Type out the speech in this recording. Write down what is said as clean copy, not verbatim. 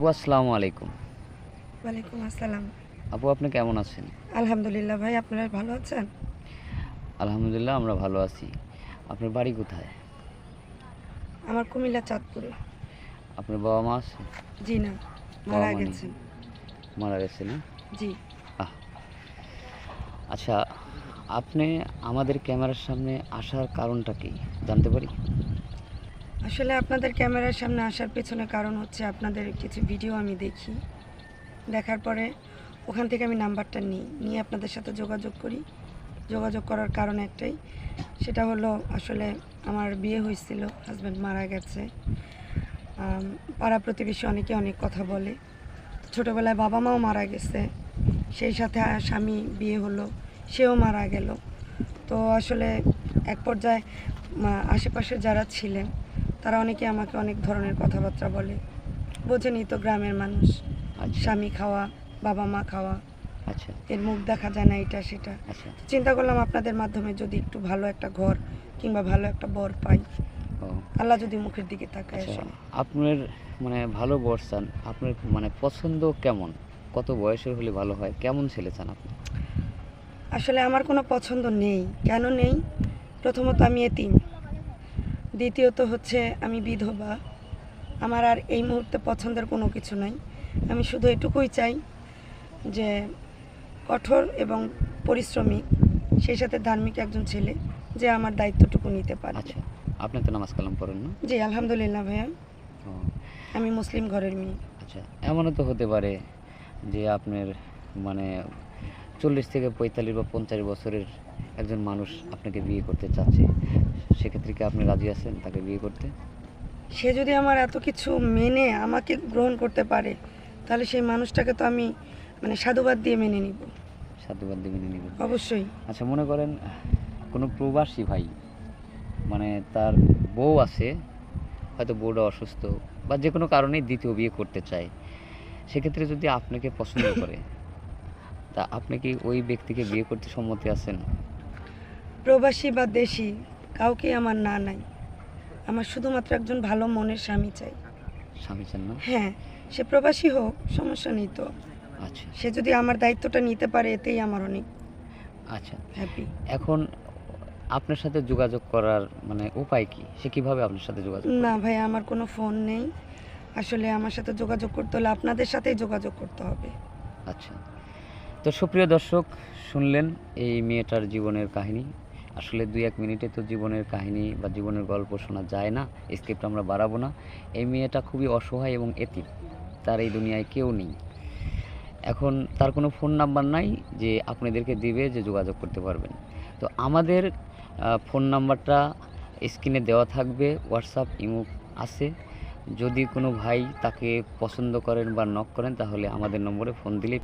আপু আসসালামু আলাইকুম। ওয়ালাইকুম আসসালাম। আপু আপনি কেমন আছেন? আলহামদুলিল্লাহ ভাই, আপনারা ভালো আছেন? আলহামদুলিল্লাহ আমরা ভালো আছি। আপনার বাড়ি কোথায়? আমার কুমিল্লা চাঁদপুরে। আপনার বাবা মা আছে? জি না, বাবা মারা মা নেই, গেছেন। মারা গেছে না? জি। আহ আচ্ছা, আপনি আমাদের ক্যামেরার সামনে আসার কারণটা কি জানতে পারি? আসলে আপনাদের ক্যামেরার সামনে আসার পেছনে কারণ হচ্ছে আপনাদের কিছু ভিডিও আমি দেখি। দেখার পরে ওখান থেকে আমি নাম্বারটা নিয়ে আপনাদের সাথে যোগাযোগ করি। যোগাযোগ করার কারণ একটাই, সেটা হলো আসলে আমার বিয়ে হয়েছিল, হাজব্যান্ড মারা গেছে। পাড়া প্রতিবেশী অনেকে অনেক কথা বলে। ছোটোবেলায় বাবা মাও মারা গেছে, সেই সাথে স্বামী বিয়ে হলো, সেও মারা গেল। তো আসলে এক পর্যায়ে আশেপাশে যারা ছিলেন তারা অনেকে আমাকে অনেক ধরনের কথাবার্তা বলে। বোঝেনি তো, গ্রামের মানুষ, আচ্ছা স্বামী খাওয়া, বাবা মা খাওয়া, আচ্ছা এর মুখ দেখা যায় না, এটা সেটা। আচ্ছা। চিন্তা করলাম আপনাদের মাধ্যমে যদি একটু ভালো একটা ঘর কিংবা ভালো একটা বর পাই, ও আল্লাহ যদি মুখের দিকে তাকায়। আচ্ছা, আসলে আপনার ভালো বর চান, আপনার পছন্দ কেমন? কত বয়সের হলে ভালো হয়? কেমন ছেলে চান আপনি? আসলে আমার কোনো পছন্দ নেই। কেন নেই? প্রথমত আমি এতিম, দ্বিতীয়ত হচ্ছে আমি বিধবা। আমার আর এই মুহূর্তে পছন্দের কোনো কিছু নাই। আমি শুধু এটুকুই চাই যে কঠোর এবং পরিশ্রমী, সেই সাথে ধার্মিক একজন ছেলে, যে আমার দায়িত্বটুকু নিতে পারে। আচ্ছা, আপনি তো নামাজ কালাম পড়েন না? জি আলহামদুলিল্লাহ ভাইয়া, ও আমি মুসলিম ঘরের মেয়ে। আচ্ছা, এমনও তো হতে পারে যে আপনার মানে 40 থেকে 45 বা 50 বছরের একজন মানুষ আপনাকে বিয়ে করতে চাচ্ছে। সেক্ষেত্রে কি আপনি রাজি আছেন তাকে বিয়ে করতে? সে যদি আমার এত কিছু মেনে আমাকে গ্রহণ করতে পারে, তাহলে সেই মানুষটাকে তো আমি সাধুবাদ দিয়ে মেনে নিব। সাধুবাদ দিয়ে মেনে নেবেন? অবশ্যই। আচ্ছা, মনে করেন কোনো প্রবাসী ভাই তার বউ আছে, হয়তো বউটা অসুস্থ বা যে কোনো কারণেই দ্বিতীয় বিয়ে করতে চায়। সেক্ষেত্রে যদি আপনাকে পছন্দ করে, তা আপনি কি ওই ব্যক্তিকে বিয়ে করতে সম্মতি আছেন? প্রবাসী বা দেশি কাউকে আমার না নাই। আমার শুধুমাত্র একজন ভালো মনের স্বামী চাই। স্বামী চান না? হ্যাঁ, সে প্রবাসী হোক, সমস্যা নেই তো। আচ্ছা সে যদি আমার দায়িত্বটা নিতে পারে, এতেই আমার অনেক আচ্ছা। হ্যাপি। এখন আপনার সাথে যোগাযোগ করার উপায় কি? সে কিভাবে আপনার সাথে যোগাযোগ না করবে? ভাই, আমার কোনো ফোন নেই। আসলে আমার সাথে যোগাযোগ করতে হলে আপনাদের সাথেই যোগাযোগ করতে হবে। আচ্ছা। তো সুপ্রিয় দর্শক, শুনলেন এই মেয়েটার জীবনের কাহিনী। আসলে ২-১ মিনিটে তো জীবনের কাহিনী বা জীবনের গল্প শোনা যায় না। স্ক্রিপ্ট আমরা বাড়াবো না। এই মেয়েটা খুবই অসহায় এবং এতিম। তার এই দুনিয়ায় কেউ নেই। এখন তার কোনো ফোন নাম্বার নাই যে আপনাদেরকে দিবে যে যোগাযোগ করতে পারবেন। তো আমাদের ফোন নাম্বারটা স্ক্রিনে দেওয়া থাকবে। হোয়াটসঅ্যাপ, ইমো আছে। যদি কোনো ভাই তাকে পছন্দ করেন বা নক করেন, তাহলে আমাদের নম্বরে ফোন দিলেই